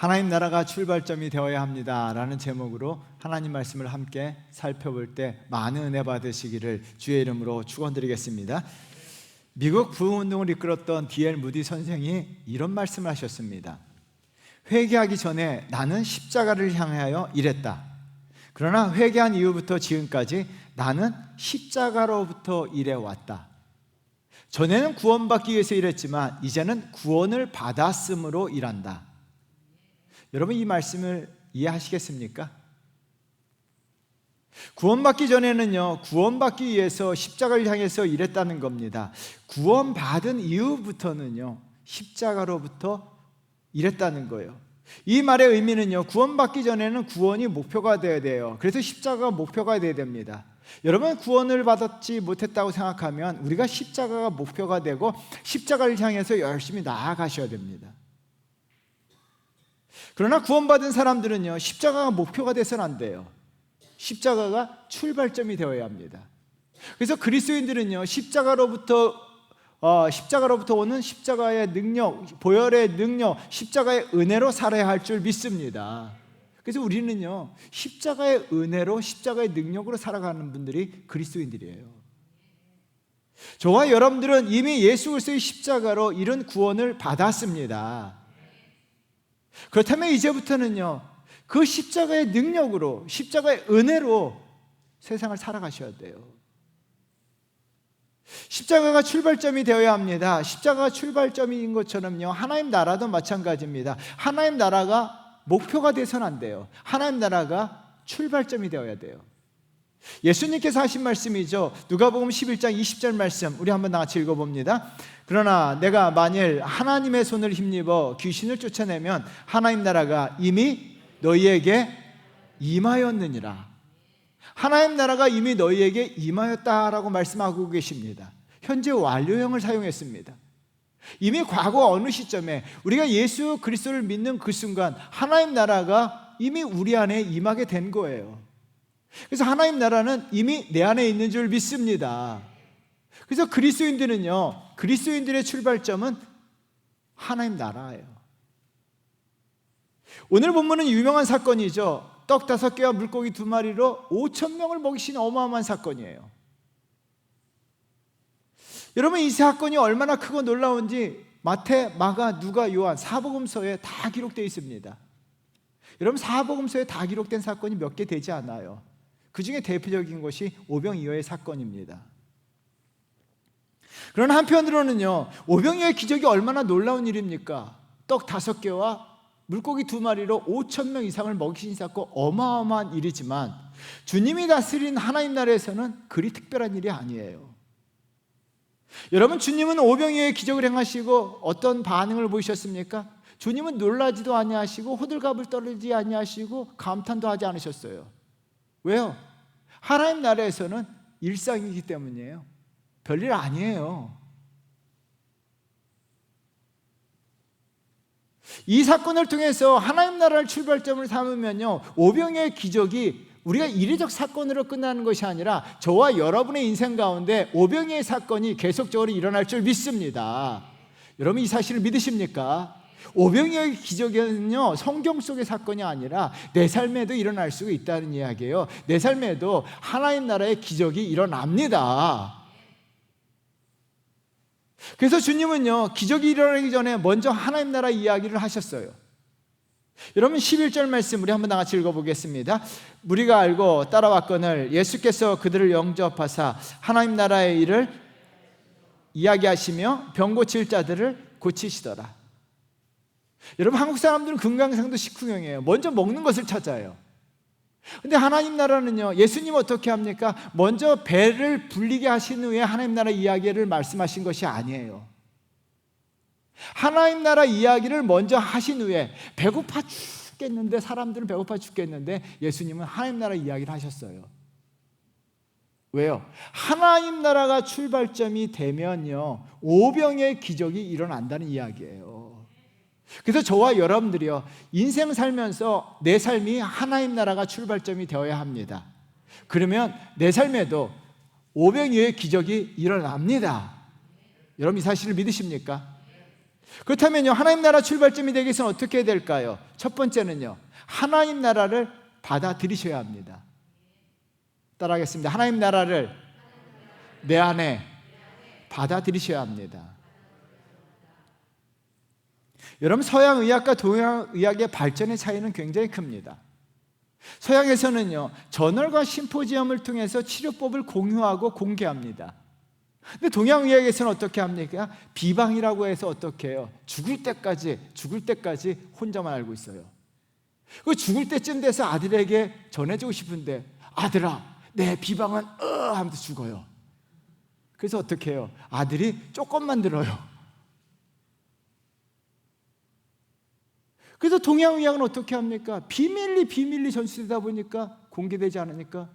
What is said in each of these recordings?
하나님 나라가 출발점이 되어야 합니다 라는 제목으로 하나님 말씀을 함께 살펴볼 때 많은 은혜 받으시기를 주의 이름으로 축원드리겠습니다. 미국 부흥운동을 이끌었던 D.L. 무디 선생이 이런 말씀을 하셨습니다. 회개하기 전에 나는 십자가를 향하여 일했다. 그러나 회개한 이후부터 지금까지 나는 십자가로부터 일해왔다. 전에는 구원받기 위해서 일했지만 이제는 구원을 받았으므로 일한다. 여러분, 이 말씀을 이해하시겠습니까? 구원받기 전에는요, 구원받기 위해서 십자가를 향해서 일했다는 겁니다. 구원받은 이후부터는요, 십자가로부터 일했다는 거예요. 이 말의 의미는요, 구원받기 전에는 구원이 목표가 되어야 돼요. 그래서 십자가가 목표가 되어야 됩니다. 여러분, 구원을 받지 못했다고 생각하면 우리가 십자가가 목표가 되고 십자가를 향해서 열심히 나아가셔야 됩니다. 그러나 구원받은 사람들은요, 십자가가 목표가 돼서는 안 돼요. 십자가가 출발점이 되어야 합니다. 그래서 그리스도인들은요, 십자가로부터 오는 십자가의 능력, 보혈의 능력, 십자가의 은혜로 살아야 할 줄 믿습니다. 그래서 우리는요, 십자가의 은혜로, 십자가의 능력으로 살아가는 분들이 그리스도인들이에요. 저와 여러분들은 이미 예수 그리스도의 십자가로 이런 구원을 받았습니다. 그렇다면 이제부터는요, 그 십자가의 능력으로, 십자가의 은혜로 세상을 살아가셔야 돼요. 십자가가 출발점이 되어야 합니다. 십자가가 출발점인 것처럼요, 하나님 나라도 마찬가지입니다. 하나님 나라가 목표가 돼서는 안 돼요. 하나님 나라가 출발점이 되어야 돼요. 예수님께서 하신 말씀이죠. 누가복음 11장 20절 말씀, 우리 한번 같이 읽어봅니다. 그러나 내가 만일 하나님의 손을 힘입어 귀신을 쫓아내면 하나님 나라가 이미 너희에게 임하였느니라. 하나님 나라가 이미 너희에게 임하였다라고 말씀하고 계십니다. 현재 완료형을 사용했습니다. 이미 과거 어느 시점에 우리가 예수 그리스도를 믿는 그 순간 하나님 나라가 이미 우리 안에 임하게 된 거예요. 그래서 하나님 나라는 이미 내 안에 있는 줄 믿습니다. 그래서 그리스도인들은요, 그리스도인들의 출발점은 하나님 나라예요. 오늘 본문은 유명한 사건이죠. 떡 5개와 물고기 2마리로 5,000명을 먹이신 어마어마한 사건이에요. 여러분, 이 사건이 얼마나 크고 놀라운지 마태, 마가, 누가, 요한 사복음서에 다 기록되어 있습니다. 여러분, 사복음서에 다 기록된 사건이 몇 개 되지 않아요. 그 중에 대표적인 것이 오병이어의 사건입니다. 그러나 한편으로는요, 오병이어의 기적이 얼마나 놀라운 일입니까? 떡 5개와 물고기 2마리로 5,000명 이상을 먹이신 사건, 어마어마한 일이지만 주님이 다스린 하나님 나라에서는 그리 특별한 일이 아니에요. 여러분, 주님은 오병이어의 기적을 행하시고 어떤 반응을 보이셨습니까? 주님은 놀라지도 아니하시고 호들갑을 떨지 아니하시고 감탄도 하지 않으셨어요. 왜요? 하나님 나라에서는 일상이기 때문이에요. 별일 아니에요. 이 사건을 통해서 하나님 나라를 출발점을 삼으면요, 오병이어의 기적이 우리가 이례적 사건으로 끝나는 것이 아니라 저와 여러분의 인생 가운데 오병이어의 사건이 계속적으로 일어날 줄 믿습니다. 여러분, 이 사실을 믿으십니까? 오병이어의 기적은요, 성경 속의 사건이 아니라 내 삶에도 일어날 수 있다는 이야기예요. 내 삶에도 하나님 나라의 기적이 일어납니다. 그래서 주님은요, 기적이 일어나기 전에 먼저 하나님 나라 이야기를 하셨어요. 여러분, 11절 말씀 우리 한번 다 같이 읽어보겠습니다. 무리가 알고 따라왔거늘 예수께서 그들을 영접하사 하나님 나라의 일을 이야기하시며 병 고칠 자들을 고치시더라. 여러분, 한국 사람들은 금강산도 식후경이에요. 먼저 먹는 것을 찾아요. 근데 하나님 나라는요, 예수님 어떻게 합니까? 먼저 배를 불리게 하신 후에 하나님 나라 이야기를 말씀하신 것이 아니에요. 하나님 나라 이야기를 먼저 하신 후에 배고파 죽겠는데, 사람들은 배고파 죽겠는데 예수님은 하나님 나라 이야기를 하셨어요. 왜요? 하나님 나라가 출발점이 되면요, 오병의 기적이 일어난다는 이야기예요. 그래서 저와 여러분들이요, 인생 살면서 내 삶이 하나님 나라가 출발점이 되어야 합니다. 그러면 내 삶에도 오병이어의 기적이 일어납니다. 여러분, 이 사실을 믿으십니까? 그렇다면요, 하나님 나라 출발점이 되기 위해서는 어떻게 해야 될까요? 첫 번째는요, 하나님 나라를 받아들이셔야 합니다. 따라하겠습니다. 하나님 나라를 내 안에 받아들이셔야 합니다. 여러분, 서양 의학과 동양 의학의 발전의 차이는 굉장히 큽니다. 서양에서는요, 저널과 심포지엄을 통해서 치료법을 공유하고 공개합니다. 근데 동양 의학에서는 어떻게 합니까? 비방이라고 해서 어떻게 해요? 죽을 때까지 혼자만 알고 있어요. 그 죽을 때쯤 돼서 아들에게 전해주고 싶은데, 아들아, 내 비방은 하면서 죽어요. 그래서 어떻게 해요? 아들이 조금만 들어요. 그래서 동양의학은 어떻게 합니까? 비밀리 전수되다 보니까, 공개되지 않으니까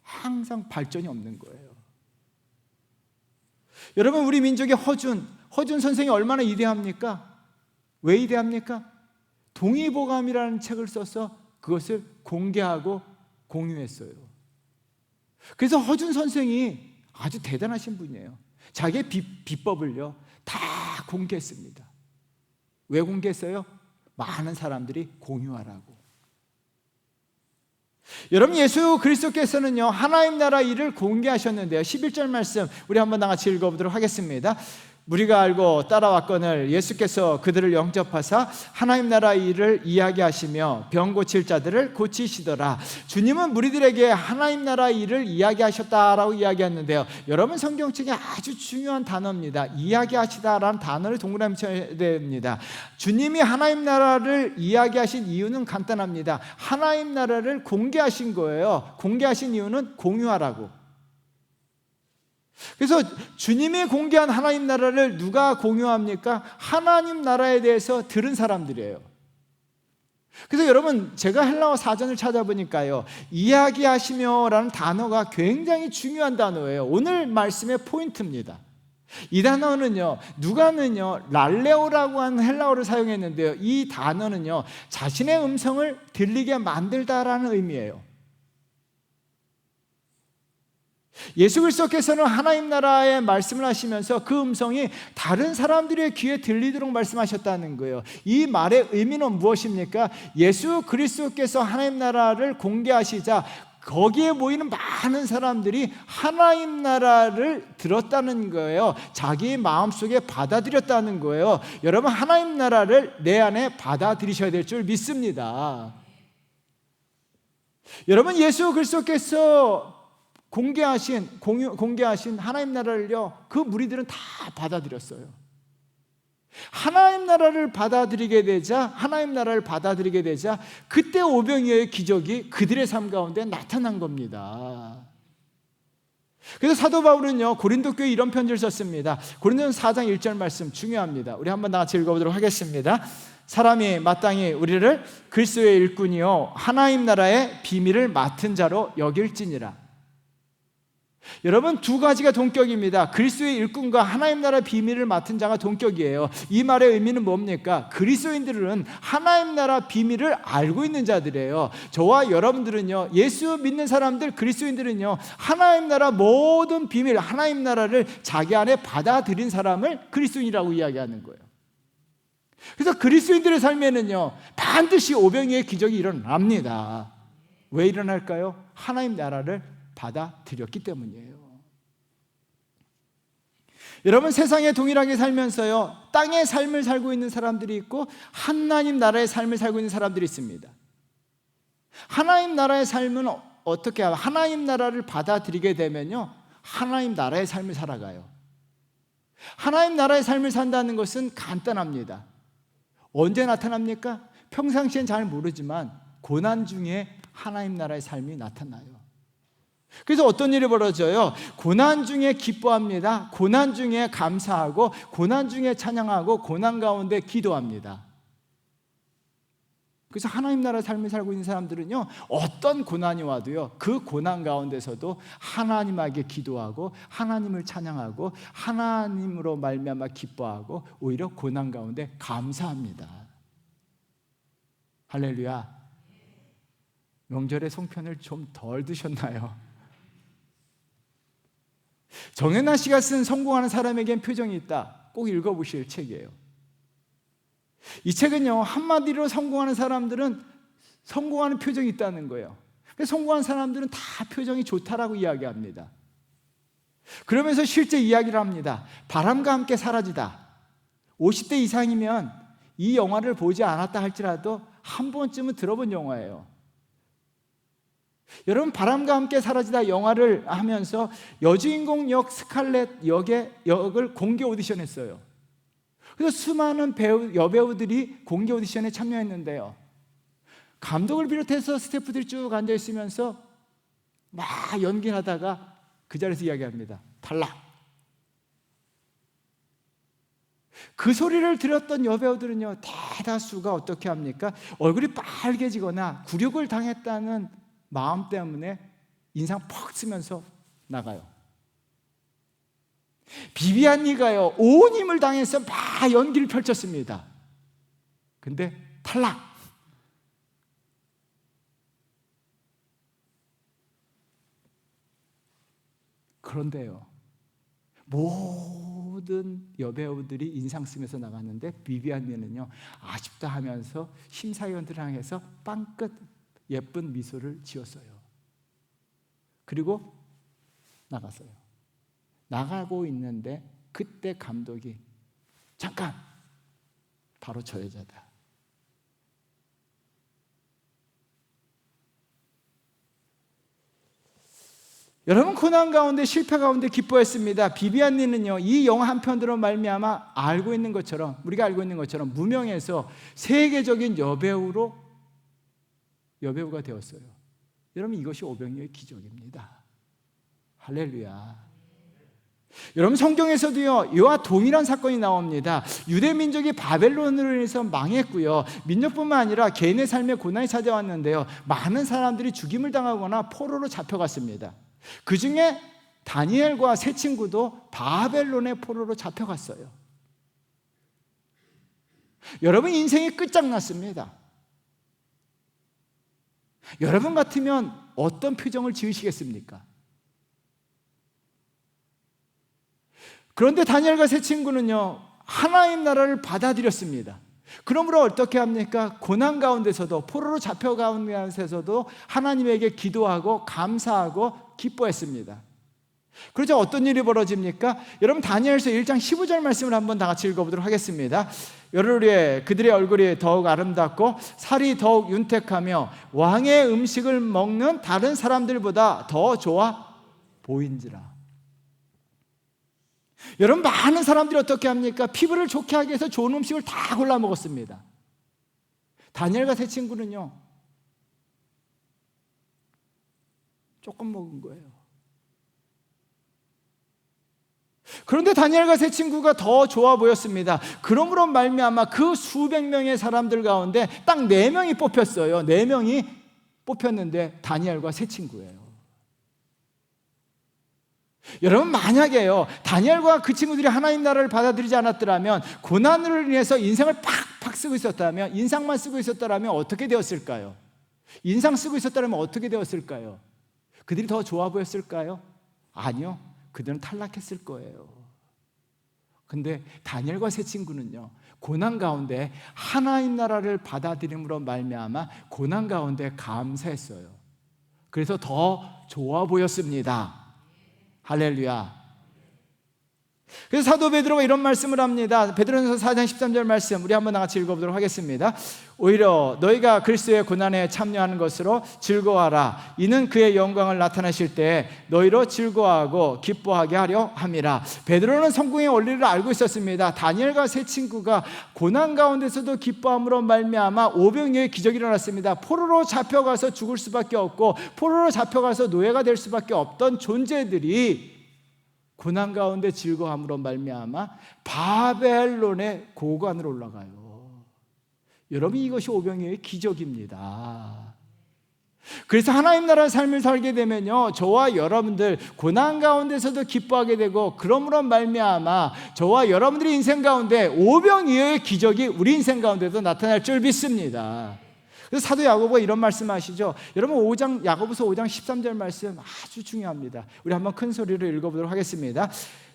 항상 발전이 없는 거예요. 여러분, 우리 민족의 허준 선생이 얼마나 위대합니까? 왜 위대합니까? 동의보감이라는 책을 써서 그것을 공개하고 공유했어요. 그래서 허준 선생이 아주 대단하신 분이에요. 자기의 비법을요, 다 공개했습니다. 왜 공개했어요? 많은 사람들이 공유하라고. 여러분, 예수 그리스도께서는요, 하나님 나라 일을 공개하셨는데요, 11절 말씀 우리 한번 다 같이 읽어보도록 하겠습니다. 우리가 알고 따라왔거늘 예수께서 그들을 영접하사 하나님 나라 일을 이야기하시며 병 고칠 자들을 고치시더라. 주님은 무리들에게 하나님 나라 일을 이야기하셨다라고 이야기했는데요, 여러분, 성경책에 아주 중요한 단어입니다. 이야기하시다라는 단어를 동그라미 쳐야 됩니다. 주님이 하나님 나라를 이야기하신 이유는 간단합니다. 하나님 나라를 공개하신 거예요. 공개하신 이유는 공유하라고. 그래서 주님이 공개한 하나님 나라를 누가 공유합니까? 하나님 나라에 대해서 들은 사람들이에요. 그래서 여러분, 제가 헬라어 사전을 찾아보니까요, 이야기하시며 라는 단어가 굉장히 중요한 단어예요. 오늘 말씀의 포인트입니다. 이 단어는요, 누가는요 랄레오라고 하는 헬라어를 사용했는데요, 이 단어는요 자신의 음성을 들리게 만들다라는 의미예요. 예수 그리스도께서는 하나님 나라의 말씀을 하시면서 그 음성이 다른 사람들의 귀에 들리도록 말씀하셨다는 거예요. 이 말의 의미는 무엇입니까? 예수 그리스도께서 하나님 나라를 공개하시자 거기에 모이는 많은 사람들이 하나님 나라를 들었다는 거예요. 자기 마음속에 받아들였다는 거예요. 여러분, 하나님 나라를 내 안에 받아들이셔야 될 줄 믿습니다. 여러분, 예수 그리스도께서 공개하신 하나님 나라를요, 그 무리들은 다 받아들였어요. 하나님 나라를 받아들이게 되자 그때 오병이어의 기적이 그들의 삶 가운데 나타난 겁니다. 그래서 사도 바울은요, 고린도 교회에 이런 편지를 썼습니다. 고린도전서 4장 1절 말씀 중요합니다. 우리 한번 다 같이 읽어보도록 하겠습니다. 사람이 마땅히 우리를 그리스도의 일꾼이요 하나님 나라의 비밀을 맡은 자로 여길지니라. 여러분, 두 가지가 동격입니다. 그리스도의 일꾼과 하나님 나라 비밀을 맡은 자가 동격이에요. 이 말의 의미는 뭡니까? 그리스도인들은 하나님 나라 비밀을 알고 있는 자들이에요. 저와 여러분들은요, 예수 믿는 사람들, 그리스도인들은요, 하나님 나라 모든 비밀, 하나님 나라를 자기 안에 받아들인 사람을 그리스도인이라고 이야기하는 거예요. 그래서 그리스도인들의 삶에는요, 반드시 오병이어의 기적이 일어납니다. 왜 일어날까요? 하나님 나라를 받아들였기 때문이에요. 여러분, 세상에 동일하게 살면서요, 땅의 삶을 살고 있는 사람들이 있고 하나님 나라의 삶을 살고 있는 사람들이 있습니다. 하나님 나라의 삶은 어떻게 하면, 하나님 나라를 받아들이게 되면요, 하나님 나라의 삶을 살아가요. 하나님 나라의 삶을 산다는 것은 간단합니다. 언제 나타납니까? 평상시엔 잘 모르지만 고난 중에 하나님 나라의 삶이 나타나요. 그래서 어떤 일이 벌어져요? 고난 중에 기뻐합니다. 고난 중에 감사하고, 고난 중에 찬양하고, 고난 가운데 기도합니다. 그래서 하나님 나라 삶을 살고 있는 사람들은요, 어떤 고난이 와도요, 그 고난 가운데서도 하나님에게 기도하고, 하나님을 찬양하고, 하나님으로 말미암아 기뻐하고, 오히려 고난 가운데 감사합니다. 할렐루야. 명절에 송편을 좀 덜 드셨나요? 정연아 씨가 쓴 성공하는 사람에겐 표정이 있다. 꼭 읽어보실 책이에요. 이 책은요, 한마디로 성공하는 사람들은 성공하는 표정이 있다는 거예요. 성공한 사람들은 다 표정이 좋다라고 이야기합니다. 그러면서 실제 이야기를 합니다. 바람과 함께 사라지다. 50대 이상이면 이 영화를 보지 않았다 할지라도 한 번쯤은 들어본 영화예요. 여러분, 바람과 함께 사라지다 영화를 하면서 여주인공 역 스칼렛 역을 공개 오디션 했어요. 그래서 수많은 여배우들이 공개 오디션에 참여했는데요, 감독을 비롯해서 스태프들이 쭉 앉아있으면서 막 연기를 하다가 그 자리에서 이야기합니다. 탈락. 그 소리를 들었던 여배우들은요, 대다수가 어떻게 합니까? 얼굴이 빨개지거나 굴욕을 당했다는 마음 때문에 인상 퍽 쓰면서 나가요. 비비안 리가요, 온 힘을 당해서 막 연기를 펼쳤습니다. 근데 탈락. 그런데요, 모든 여배우들이 인상 쓰면서 나갔는데 비비안 리는요, 아쉽다 하면서 심사위원들 향해서 빵끝 예쁜 미소를 지었어요. 그리고 나갔어요. 나가고 있는데 그때 감독이 잠깐, 바로 저 여자다. 여러분, 고난 가운데 실패 가운데 기뻐했습니다. 비비안 리는요, 이 영화 한 편으로 말미암아 알고 있는 것처럼, 우리가 알고 있는 것처럼 무명에서 세계적인 여배우가 되었어요. 여러분, 이것이 오병이어의 기적입니다. 할렐루야. 여러분, 성경에서도요, 이와 동일한 사건이 나옵니다. 유대 민족이 바벨론으로 인해서 망했고요, 민족뿐만 아니라 개인의 삶에 고난이 찾아왔는데요, 많은 사람들이 죽임을 당하거나 포로로 잡혀갔습니다. 그 중에 다니엘과 세 친구도 바벨론의 포로로 잡혀갔어요. 여러분, 인생이 끝장났습니다. 여러분 같으면 어떤 표정을 지으시겠습니까? 그런데 다니엘과 세 친구는요, 하나님 나라를 받아들였습니다. 그러므로 어떻게 합니까? 고난 가운데서도, 포로로 잡혀가는 가운데서도 하나님에게 기도하고 감사하고 기뻐했습니다. 그러자 어떤 일이 벌어집니까? 여러분, 다니엘서 1장 15절 말씀을 한번 다 같이 읽어보도록 하겠습니다. 열흘에 그들의 얼굴이 더욱 아름답고 살이 더욱 윤택하며 왕의 음식을 먹는 다른 사람들보다 더 좋아 보인지라. 여러분, 많은 사람들이 어떻게 합니까? 피부를 좋게 하기 위해서 좋은 음식을 다 골라 먹었습니다. 다니엘과 세 친구는요, 조금 먹은 거예요. 그런데 다니엘과 세 친구가 더 좋아 보였습니다. 그러므로 말미암아 그 수백 명의 사람들 가운데 딱 4명이 뽑혔어요. 4명이 뽑혔는데 다니엘과 세 친구예요. 여러분, 만약에요, 다니엘과 그 친구들이 하나님 나라를 받아들이지 않았더라면, 고난으로 인해서 인생을 팍팍 쓰고 있었다면, 인상만 쓰고 있었다면 어떻게 되었을까요? 인상 쓰고 있었다면 어떻게 되었을까요? 그들이 더 좋아 보였을까요? 아니요, 그들은 탈락했을 거예요. 근데 다니엘과 세 친구는요, 고난 가운데 하나님 나라를 받아들임으로 말미암아 고난 가운데 감사했어요. 그래서 더 좋아 보였습니다. 할렐루야. 그래서 사도 베드로가 이런 말씀을 합니다. 베드로전서 4장 13절 말씀, 우리 한번 같이 읽어보도록 하겠습니다. 오히려 너희가 그리스도의 고난에 참여하는 것으로 즐거워하라. 이는 그의 영광을 나타내실 때 너희로 즐거워하고 기뻐하게 하려 함이라. 베드로는 성공의 원리를 알고 있었습니다. 다니엘과 세 친구가 고난 가운데서도 기뻐함으로 말미암아 오병이어의 기적이 일어났습니다. 포로로 잡혀가서 죽을 수밖에 없고, 포로로 잡혀가서 노예가 될 수밖에 없던 존재들이 고난 가운데 즐거움으로 말미암아 바벨론의 고관으로 올라가요. 여러분, 이것이 오병이어의 기적입니다. 그래서 하나님 나라의 삶을 살게 되면요, 저와 여러분들 고난 가운데서도 기뻐하게 되고, 그러므로 말미암아 저와 여러분들의 인생 가운데 오병이어의 기적이 우리 인생 가운데도 나타날 줄 믿습니다. 그래서 사도 야고보가 이런 말씀하시죠. 여러분, 야고보서 5장 13절 말씀 아주 중요합니다. 우리 한번 큰 소리로 읽어보도록 하겠습니다.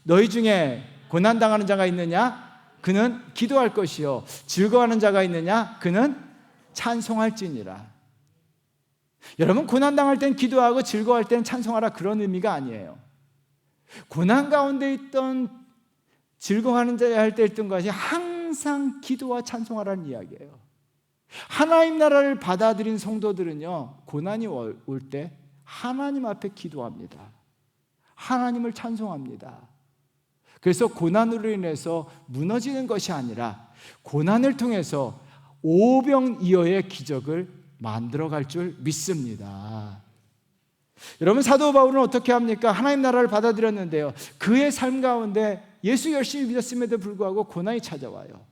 너희 중에 고난당하는 자가 있느냐? 그는 기도할 것이요 즐거워하는 자가 있느냐? 그는 찬송할지니라. 여러분, 고난당할 땐 기도하고 즐거워할 땐 찬송하라, 그런 의미가 아니에요. 고난 가운데 있던 즐거워하는 자야 할 때 있던 것이 항상 기도와 찬송하라는 이야기예요. 하나님 나라를 받아들인 성도들은요, 고난이 올 때 하나님 앞에 기도합니다. 하나님을 찬송합니다. 그래서 고난으로 인해서 무너지는 것이 아니라 고난을 통해서 오병이어의 기적을 만들어갈 줄 믿습니다. 여러분, 사도 바울은 어떻게 합니까? 하나님 나라를 받아들였는데요, 그의 삶 가운데 예수 열심히 믿었음에도 불구하고 고난이 찾아와요.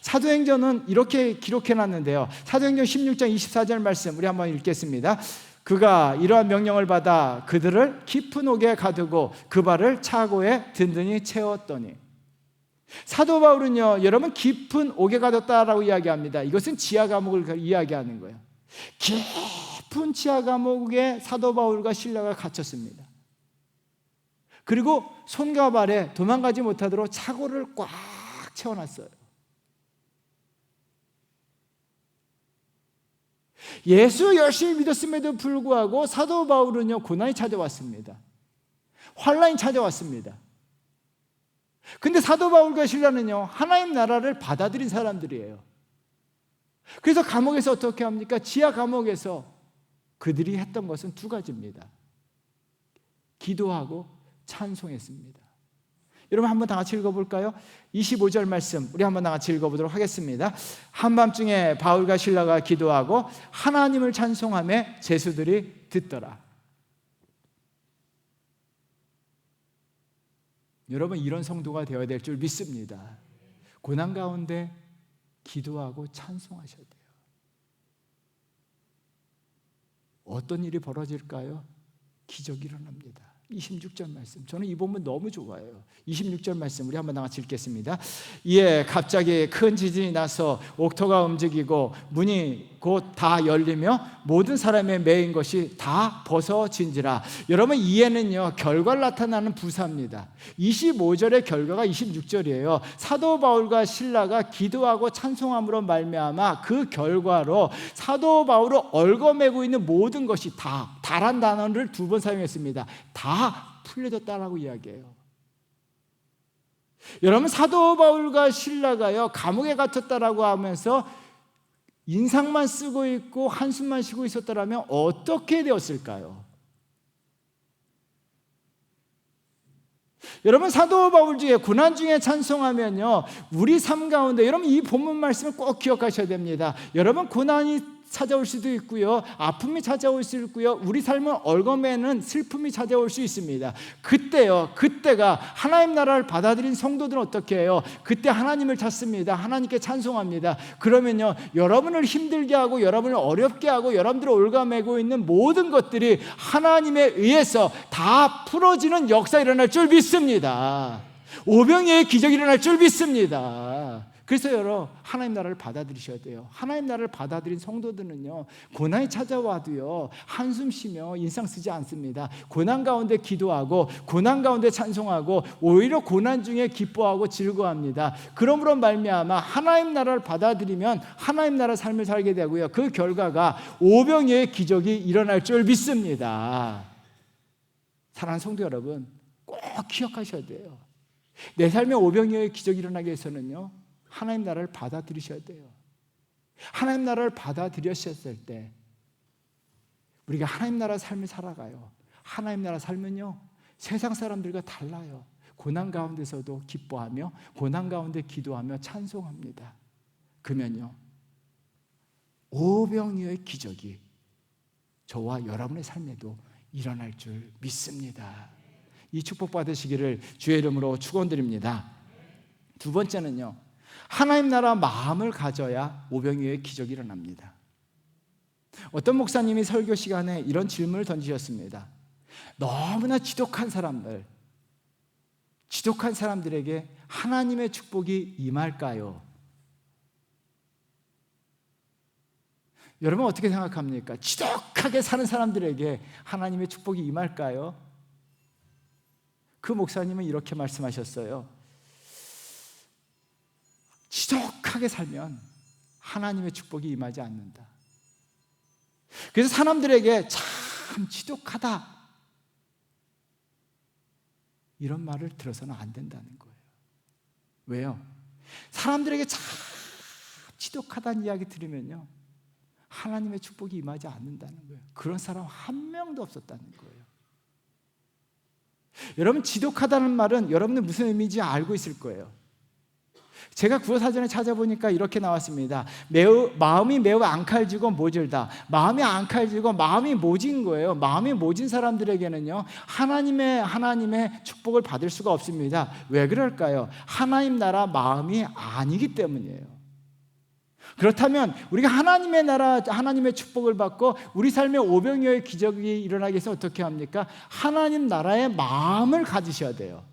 사도행전은 이렇게 기록해놨는데요, 사도행전 16장 24절 말씀 우리 한번 읽겠습니다. 그가 이러한 명령을 받아 그들을 깊은 옥에 가두고 그 발을 차고에 든든히 채웠더니. 사도 바울은요, 여러분, 깊은 옥에 가뒀다라고 이야기합니다. 이것은 지하 감옥을 이야기하는 거예요. 깊은 지하 감옥에 사도 바울과 실라가 갇혔습니다. 그리고 손과 발에 도망가지 못하도록 차고를 꽉 채워놨어요. 예수 열심히 믿었음에도 불구하고 사도 바울은요, 고난이 찾아왔습니다. 환난이 찾아왔습니다. 근데 사도 바울과 실라는요, 하나님 나라를 받아들인 사람들이에요. 그래서 감옥에서 어떻게 합니까? 지하 감옥에서 그들이 했던 것은 두 가지입니다. 기도하고 찬송했습니다. 여러분, 한번 다 같이 읽어볼까요? 25절 말씀 우리 한번 다 같이 읽어보도록 하겠습니다. 한밤중에 바울과 실라가 기도하고 하나님을 찬송하며 제수들이 듣더라. 여러분, 이런 성도가 되어야 될 줄 믿습니다. 고난 가운데 기도하고 찬송하셔야 돼요. 어떤 일이 벌어질까요? 기적이 일어납니다. 26절 말씀, 저는 이 본문 너무 좋아해요. 26절 말씀 우리 한번 다 같이 읽겠습니다. 이에 갑자기 큰 지진이 나서 옥토가 움직이고 문이 곧 다 열리며 모든 사람의 매인 것이 다 벗어진지라. 여러분, 이에는요, 결과를 나타나는 부사입니다. 25절의 결과가 26절이에요. 사도 바울과 실라가 기도하고 찬송함으로 말미암아 그 결과로 사도 바울을 얽어매고 있는 모든 것이 다란 단어를 두 번 사용했습니다. 다 풀려졌다라고 이야기해요. 여러분, 사도 바울과 실라가요, 감옥에 갇혔다라고 하면서 인상만 쓰고 있고 한숨만 쉬고 있었다라면 어떻게 되었을까요? 여러분, 사도 바울 중에 고난 중에 찬송하면요, 우리 삶 가운데, 여러분, 이 본문 말씀을 꼭 기억하셔야 됩니다. 여러분, 고난이 찾아올 수도 있고요, 아픔이 찾아올 수 있고요, 우리 삶을 얽어매는 슬픔이 찾아올 수 있습니다. 그때가 하나님 나라를 받아들인 성도들은 어떻게 해요? 그때 하나님을 찾습니다. 하나님께 찬송합니다. 그러면요, 여러분을 힘들게 하고 여러분을 어렵게 하고 여러분들을 얽어매고 있는 모든 것들이 하나님에 의해서 다 풀어지는 역사 일어날 줄 믿습니다. 오병이어의 기적이 일어날 줄 믿습니다. 그래서 여러분, 하나님 나라를 받아들이셔야 돼요. 하나님 나라를 받아들인 성도들은요, 고난이 찾아와도요, 한숨 쉬며 인상 쓰지 않습니다. 고난 가운데 기도하고 고난 가운데 찬송하고 오히려 고난 중에 기뻐하고 즐거워합니다. 그러므로 말미암아 하나님 나라를 받아들이면 하나님 나라 삶을 살게 되고요, 그 결과가 오병이어의 기적이 일어날 줄 믿습니다. 사랑하는 성도 여러분, 꼭 기억하셔야 돼요. 내 삶에 오병이어의 기적이 일어나기 위해서는요, 하나님 나라를 받아들이셔야 돼요. 하나님 나라를 받아들였을 때 우리가 하나님 나라 삶을 살아가요. 하나님 나라 삶은요, 세상 사람들과 달라요. 고난 가운데서도 기뻐하며 고난 가운데 기도하며 찬송합니다. 그러면요, 오병이어의 기적이 저와 여러분의 삶에도 일어날 줄 믿습니다. 이 축복 받으시기를 주의 이름으로 축원드립니다. 두 번째는요, 하나님 나라 마음을 가져야 오병이어의 기적이 일어납니다. 어떤 목사님이 설교 시간에 이런 질문을 던지셨습니다. 너무나 지독한 사람들에게 하나님의 축복이 임할까요? 여러분, 어떻게 생각합니까? 지독하게 사는 사람들에게 하나님의 축복이 임할까요? 그 목사님은 이렇게 말씀하셨어요. 지독하게 살면 하나님의 축복이 임하지 않는다. 그래서 사람들에게 참 지독하다 이런 말을 들어서는 안 된다는 거예요. 왜요? 사람들에게 참 지독하다는 이야기 들으면요, 하나님의 축복이 임하지 않는다는 거예요. 그런 사람 한 명도 없었다는 거예요. 여러분, 지독하다는 말은 여러분들 무슨 의미인지 알고 있을 거예요. 제가 구어사전에 찾아보니까 이렇게 나왔습니다. 마음이 매우 앙칼지고 모질다. 마음이 앙칼지고 마음이 모진 거예요. 마음이 모진 사람들에게는요, 하나님의 축복을 받을 수가 없습니다. 왜 그럴까요? 하나님 나라 마음이 아니기 때문이에요. 그렇다면 우리가 하나님의 나라, 하나님의 축복을 받고 우리 삶에 오병이어의 기적이 일어나기 위해서 어떻게 합니까? 하나님 나라의 마음을 가지셔야 돼요.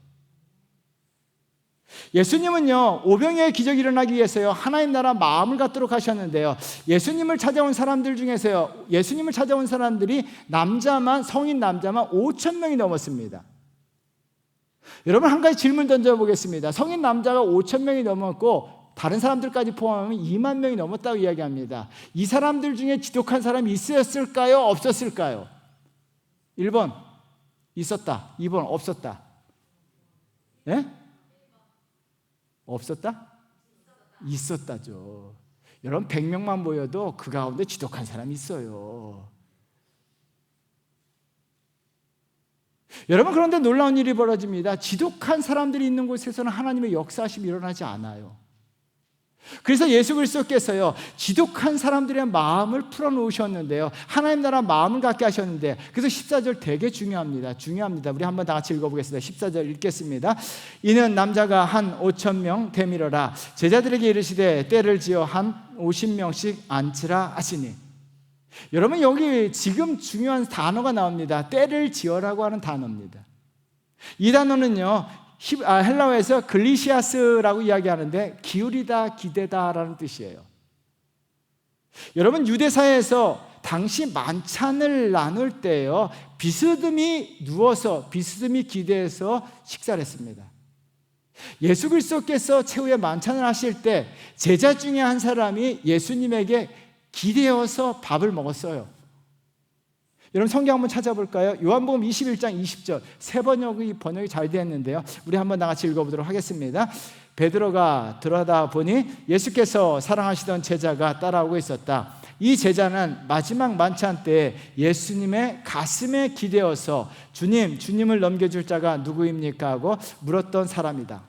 예수님은요, 오병이어의 기적이 일어나기 위해서요, 하나님 나라 마음을 갖도록 하셨는데요, 예수님을 찾아온 사람들 중에서요, 예수님을 찾아온 사람들이 성인 남자만 5천 명이 넘었습니다. 여러분, 한 가지 질문 던져보겠습니다. 성인 남자가 5천 명이 넘었고 다른 사람들까지 포함하면 2만 명이 넘었다고 이야기합니다. 이 사람들 중에 지독한 사람이 있었을까요? 없었을까요? 1번 있었다, 2번 없었다. 예? 없었다? 있었다죠. 여러분, 100명만 모여도 그 가운데 지독한 사람이 있어요. 여러분, 그런데 놀라운 일이 벌어집니다. 지독한 사람들이 있는 곳에서는 하나님의 역사하심이 일어나지 않아요. 그래서 예수 그리스도께서요, 지독한 사람들의 마음을 풀어놓으셨는데요, 하나님 나라 마음을 갖게 하셨는데, 그래서 14절 되게 중요합니다. 우리 한번 다 같이 읽어보겠습니다. 14절 읽겠습니다. 이는 남자가 한 5천 명 되밀어라. 제자들에게 이르시되 때를 지어 한 50명씩 앉히라 하시니. 여러분, 여기 지금 중요한 단어가 나옵니다. 때를 지어라고 하는 단어입니다. 이 단어는요, 헬라어에서 글리시아스라고 이야기하는데 기울이다, 기대다라는 뜻이에요. 여러분, 유대사회에서 당시 만찬을 나눌 때요, 비스듬히 누워서 비스듬히 기대해서 식사를 했습니다. 예수 그리스도께서 최후의 만찬을 하실 때 제자 중에 한 사람이 예수님에게 기대어서 밥을 먹었어요. 여러분, 성경 한번 찾아볼까요? 요한복음 21장 20절, 새 번역이 잘 되었는데요, 우리 한번 다 같이 읽어보도록 하겠습니다. 베드로가 들어가다 보니 예수께서 사랑하시던 제자가 따라오고 있었다. 이 제자는 마지막 만찬 때 예수님의 가슴에 기대어서 주님을 넘겨줄 자가 누구입니까? 하고 물었던 사람이다.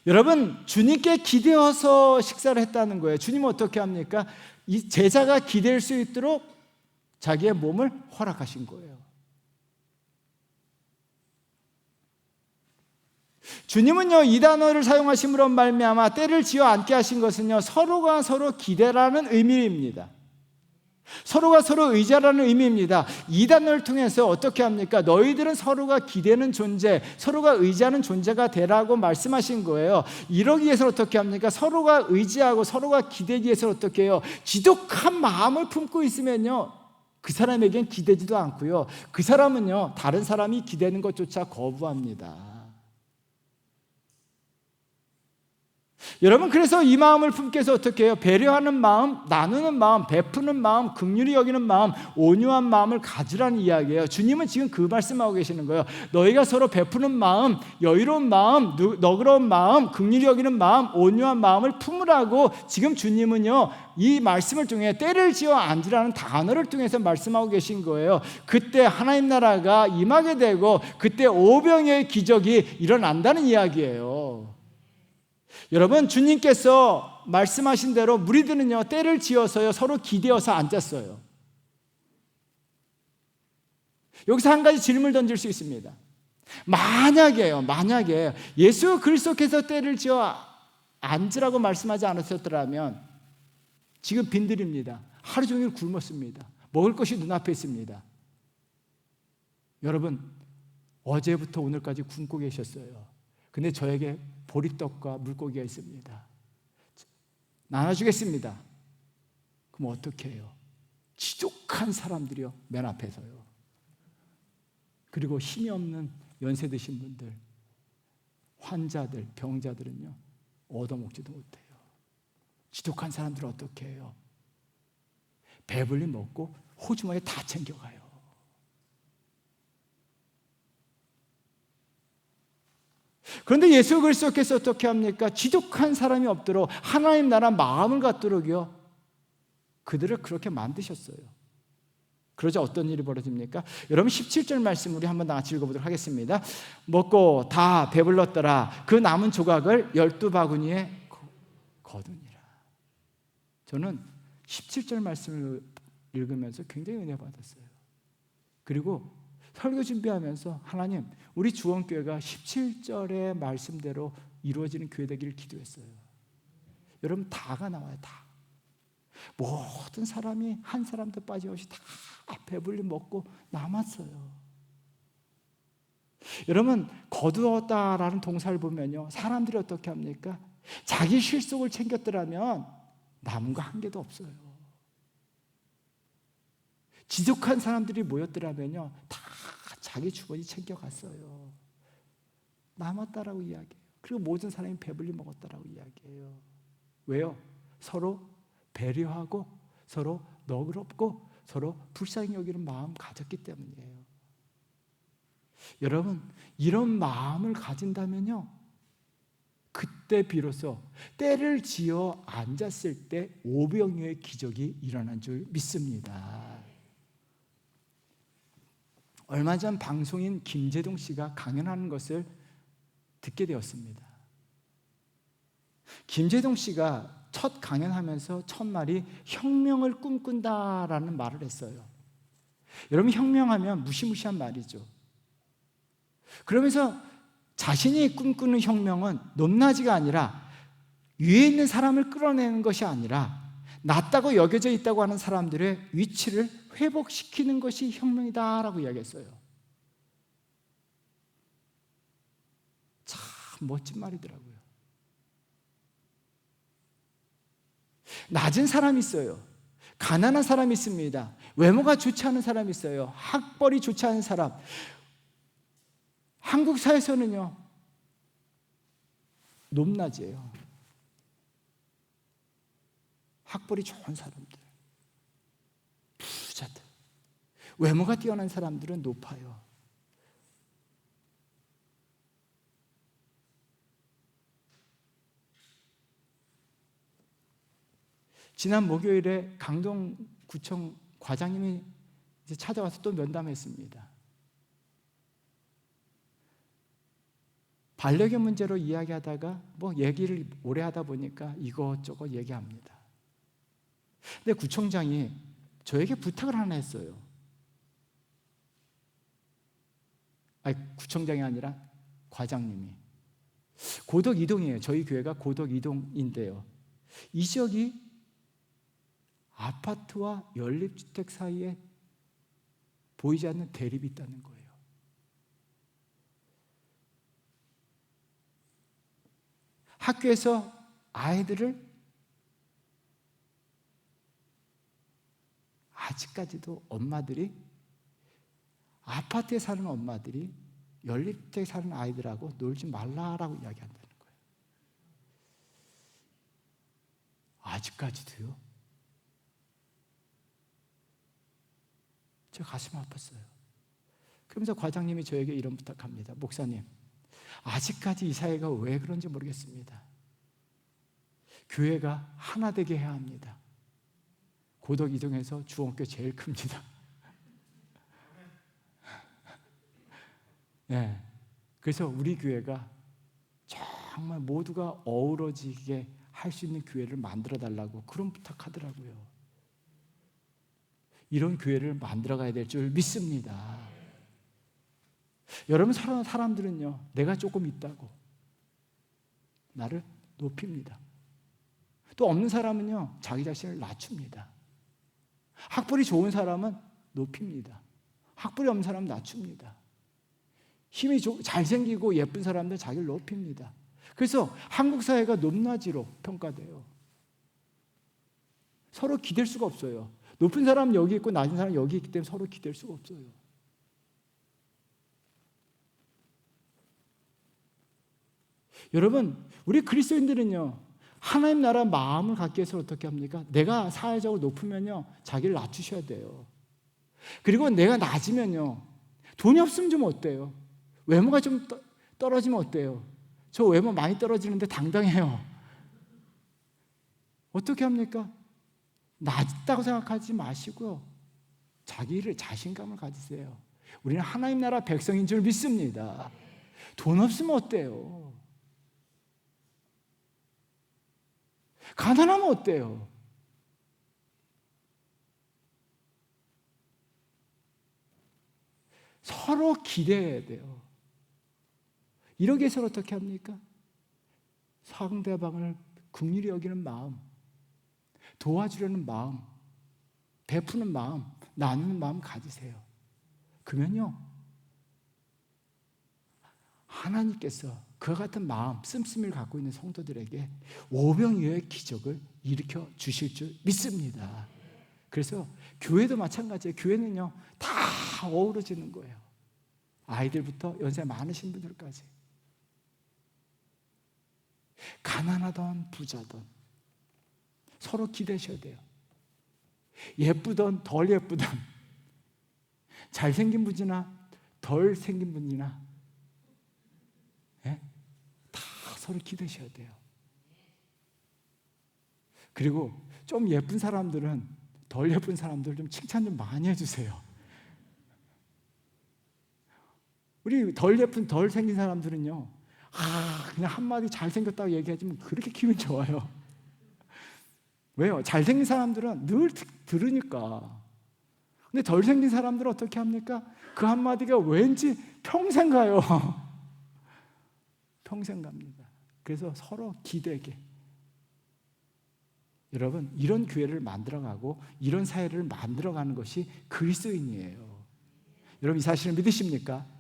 여러분, 주님께 기대어서 식사를 했다는 거예요. 주님은 어떻게 합니까? 이 제자가 기댈 수 있도록 자기의 몸을 허락하신 거예요. 주님은요, 이 단어를 사용하심으로 말미암아 때를 지어 앉게 하신 것은요, 서로가 서로 기대라는 의미입니다. 서로가 서로 의지하라는 의미입니다. 이 단어를 통해서 어떻게 합니까? 너희들은 서로가 기대는 존재, 서로가 의지하는 존재가 되라고 말씀하신 거예요. 이러기 위해서 어떻게 합니까? 서로가 의지하고 서로가 기대기 위해서 어떻게 해요? 지독한 마음을 품고 있으면요, 그 사람에겐 기대지도 않고요, 그 사람은요, 다른 사람이 기대는 것조차 거부합니다. 여러분, 그래서 이 마음을 품게 해서 어떻게 해요? 배려하는 마음, 나누는 마음, 베푸는 마음, 긍휼히 여기는 마음, 온유한 마음을 가지라는 이야기예요. 주님은 지금 그 말씀하고 계시는 거예요. 너희가 서로 베푸는 마음, 여유로운 마음, 너그러운 마음, 긍휼히 여기는 마음, 온유한 마음을 품으라고 지금 주님은요, 이 말씀을 통해 때를 지어 앉으라는 단어를 통해서 말씀하고 계신 거예요. 그때 하나님 나라가 임하게 되고 그때 오병이어의 기적이 일어난다는 이야기예요. 여러분, 주님께서 말씀하신 대로 무리들은요, 때를 지어서요, 서로 기대어서 앉았어요. 여기서 한 가지 질문을 던질 수 있습니다. 만약에 예수 그리스도께서 때를 지어 앉으라고 말씀하지 않으셨더라면 지금 빈들입니다. 하루 종일 굶었습니다. 먹을 것이 눈앞에 있습니다. 여러분, 어제부터 오늘까지 굶고 계셨어요. 근데 저에게 보리떡과 물고기가 있습니다. 나눠주겠습니다. 그럼 어떻게 해요? 지독한 사람들이요, 맨 앞에서요. 그리고 힘이 없는 연세 드신 분들, 환자들, 병자들은요, 얻어먹지도 못해요. 지독한 사람들은 어떻게 해요? 배불리 먹고 호주머니에 다 챙겨가요. 그런데 예수 그리스도께서 어떻게 합니까? 지독한 사람이 없도록 하나님 나라 마음을 갖도록요, 그들을 그렇게 만드셨어요. 그러자 어떤 일이 벌어집니까? 여러분 17절 말씀 우리 한번 다 같이 읽어보도록 하겠습니다. 먹고 다 배불렀더라. 그 남은 조각을 12바구니에 거두니라. 저는 17절 말씀을 읽으면서 굉장히 은혜 받았어요. 그리고 설교 준비하면서 하나님, 우리 주원교회가 17절의 말씀대로 이루어지는 교회 되기를 기도했어요. 여러분 다가 나와요. 다. 모든 사람이 한 사람도 빠짐없이 다 배불리 먹고 남았어요. 여러분 거두었다라는 동사를 보면요, 사람들이 어떻게 합니까? 자기 실속을 챙겼더라면 남은 거 한 개도 없어요. 지독한 사람들이 모였더라면요, 다 자기 주머니 챙겨갔어요. 남았다라고 이야기해요. 그리고 모든 사람이 배불리 먹었다라고 이야기해요. 왜요? 서로 배려하고 서로 너그럽고 서로 불쌍히 여기는 마음 가졌기 때문이에요. 여러분 이런 마음을 가진다면요, 그때 비로소 때를 지어 앉았을 때 오병이어의 기적이 일어난 줄 믿습니다. 얼마 전 방송인 김재동 씨가 강연하는 것을 듣게 되었습니다. 김재동 씨가 첫 강연하면서 첫 말이 혁명을 꿈꾼다라는 말을 했어요. 여러분 혁명하면 무시무시한 말이죠. 그러면서 자신이 꿈꾸는 혁명은 높낮이가 아니라 위에 있는 사람을 끌어내는 것이 아니라 낮다고 여겨져 있다고 하는 사람들의 위치를 회복시키는 것이 혁명이다라고 이야기했어요. 참 멋진 말이더라고요. 낮은 사람이 있어요. 가난한 사람이 있습니다. 외모가 좋지 않은 사람이 있어요. 학벌이 좋지 않은 사람. 한국 사회에서는요, 높낮이에요. 학벌이 좋은 사람들, 부자들, 외모가 뛰어난 사람들은 높아요. 지난 목요일에 강동구청 과장님이 이제 찾아와서 또 면담했습니다. 반려견 문제로 이야기하다가 얘기를 오래 하다 보니까 이것저것 얘기합니다. 근데 구청장이 저에게 부탁을 하나 했어요. 아니, 구청장이 아니라 과장님이. 고덕 이동이에요. 저희 교회가 고덕 이동인데요. 이 지역이 아파트와 연립주택 사이에 보이지 않는 대립이 있다는 거예요. 학교에서 아이들을 아직까지도 엄마들이, 아파트에 사는 엄마들이 연립주택에 사는 아이들하고 놀지 말라라고 이야기한다는 거예요. 아직까지도요? 제 가슴 아팠어요. 그러면서 과장님이 저에게 이런 부탁합니다. 목사님, 아직까지 이 사회가 왜 그런지 모르겠습니다. 교회가 하나 되게 해야 합니다. 고덕 이동에서 주원교 제일 큽니다. 네. 그래서 우리 교회가 정말 모두가 어우러지게 할 수 있는 교회를 만들어 달라고 그런 부탁하더라고요. 이런 교회를 만들어 가야 될 줄 믿습니다. 여러분, 사람들은요, 내가 조금 있다고 나를 높입니다. 또 없는 사람은요, 자기 자신을 낮춥니다. 학벌이 좋은 사람은 높입니다. 학벌이 없는 사람은 낮춥니다. 힘이 잘생기고 예쁜 사람들은 자기를 높입니다. 그래서 한국 사회가 높낮이로 평가돼요. 서로 기댈 수가 없어요. 높은 사람은 여기 있고 낮은 사람은 여기 있기 때문에 서로 기댈 수가 없어요. 여러분, 우리 그리스도인들은요, 하나님 나라 마음을 갖기 위해서 어떻게 합니까? 내가 사회적으로 높으면요, 자기를 낮추셔야 돼요. 그리고 내가 낮으면요, 돈이 없으면 좀 어때요? 외모가 좀 떨어지면 어때요? 저 외모 많이 떨어지는데 당당해요. 어떻게 합니까? 낮다고 생각하지 마시고요, 자신감을 가지세요. 우리는 하나님 나라 백성인 줄 믿습니다. 돈 없으면 어때요? 가난하면 어때요? 서로 기대해야 돼요. 이러기 위해서 어떻게 합니까? 상대방을 긍휼히 여기는 마음, 도와주려는 마음, 베푸는 마음, 나누는 마음 가지세요. 그러면요, 하나님께서 그와 같은 마음, 씀씀이를 갖고 있는 성도들에게 오병이어의 기적을 일으켜 주실 줄 믿습니다. 그래서 교회도 마찬가지예요. 교회는요, 다 어우러지는 거예요. 아이들부터 연세 많으신 분들까지. 가난하던 부자던 서로 기대셔야 돼요. 예쁘던 덜 예쁘던, 잘생긴 분이나 덜 생긴 분이나, 다 서로 기대셔야 돼요. 그리고 좀 예쁜 사람들은 덜 예쁜 사람들 좀 칭찬 좀 많이 해주세요. 우리 덜 예쁜 덜 생긴 사람들은요, 그냥 한마디 잘생겼다고 얘기하지만 그렇게 기분 좋아요. 왜요? 잘생긴 사람들은 늘 들으니까. 근데 덜 생긴 사람들은 어떻게 합니까? 그 한마디가 왠지 평생 가요. 평생 갑니다. 그래서 서로 기대게. 여러분, 이런 교회를 만들어가고 이런 사회를 만들어가는 것이 그리스도인이에요. 여러분, 이 사실을 믿으십니까?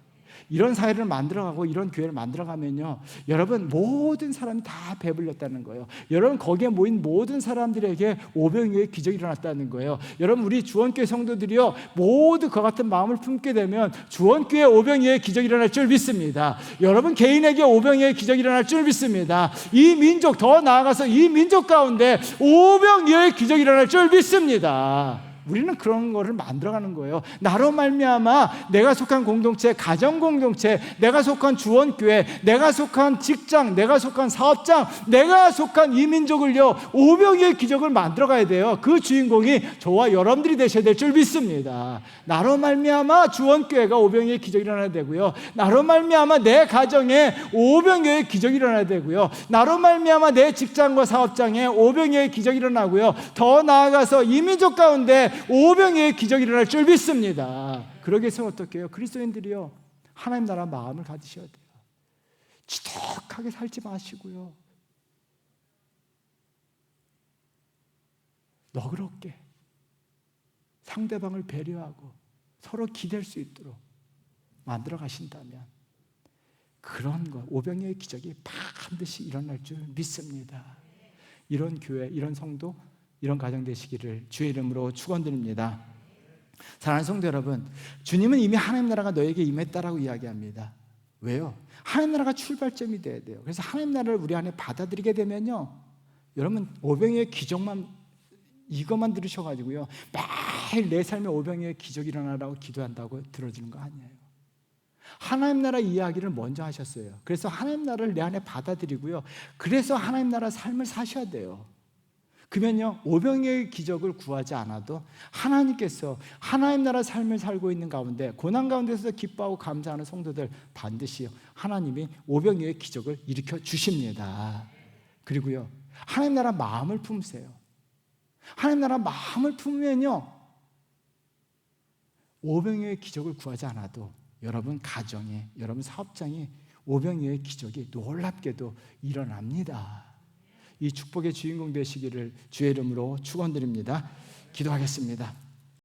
이런 사회를 만들어가고 이런 교회를 만들어가면요, 여러분, 모든 사람이 다 배불렸다는 거예요. 여러분, 거기에 모인 모든 사람들에게 오병이어의 기적이 일어났다는 거예요. 여러분, 우리 주원교회 성도들이요, 모두 그 같은 마음을 품게 되면 주원교회 오병이어의 기적이 일어날 줄 믿습니다. 여러분 개인에게 오병이어의 기적이 일어날 줄 믿습니다. 이 민족, 더 나아가서 이 민족 가운데 오병이어의 기적이 일어날 줄 믿습니다. 우리는 그런 거를 만들어가는 거예요. 나로 말미암아 내가 속한 공동체, 가정 공동체, 내가 속한 주원교회, 내가 속한 직장, 내가 속한 사업장, 내가 속한 이 민족을요, 오병이어의 기적을 만들어가야 돼요. 그 주인공이 저와 여러분들이 되셔야 될 줄 믿습니다. 나로 말미암아 주원교회가 오병이어의 기적이 일어나야 되고요, 나로 말미암아 내 가정에 오병이어의 기적이 일어나야 되고요, 나로 말미암아 내 직장과 사업장에 오병이어의 기적이 일어나고요, 더 나아가서 이 민족 가운데 오병이어의 기적이 일어날 줄 믿습니다. 그러기 위해서 어떻게 해요? 그리스도인들이요, 하나님 나라 마음을 가지셔야 돼요. 지독하게 살지 마시고요, 너그럽게 상대방을 배려하고 서로 기댈 수 있도록 만들어 가신다면 그런 것, 오병이어의 기적이 반드시 일어날 줄 믿습니다. 이런 교회, 이런 성도, 이런 가정 되시기를 주의 이름으로 축원드립니다. 사랑하는 성도 여러분, 주님은 이미 하나님 나라가 너에게 임했다라고 이야기합니다. 왜요? 하나님 나라가 출발점이 돼야 돼요. 그래서 하나님 나라를 우리 안에 받아들이게 되면요, 여러분, 오병이어의 기적만, 이것만 들으셔가지고요, 매일 내 삶에 오병이어의 기적이 일어나라고 기도한다고 들어주는 거 아니에요. 하나님 나라 이야기를 먼저 하셨어요. 그래서 하나님 나라를 내 안에 받아들이고요, 그래서 하나님 나라 삶을 사셔야 돼요. 그러면요, 오병이어의 기적을 구하지 않아도 하나님께서 하나님 나라 삶을 살고 있는 가운데, 고난 가운데서 기뻐하고 감사하는 성도들 반드시 하나님이 오병이어의 기적을 일으켜 주십니다. 그리고요, 하나님 나라 마음을 품으세요. 하나님 나라 마음을 품으면요, 오병이어의 기적을 구하지 않아도 여러분 가정에, 여러분 사업장에 오병이어의 기적이 놀랍게도 일어납니다. 이 축복의 주인공 되시기를 주의 이름으로 축원드립니다. 기도하겠습니다.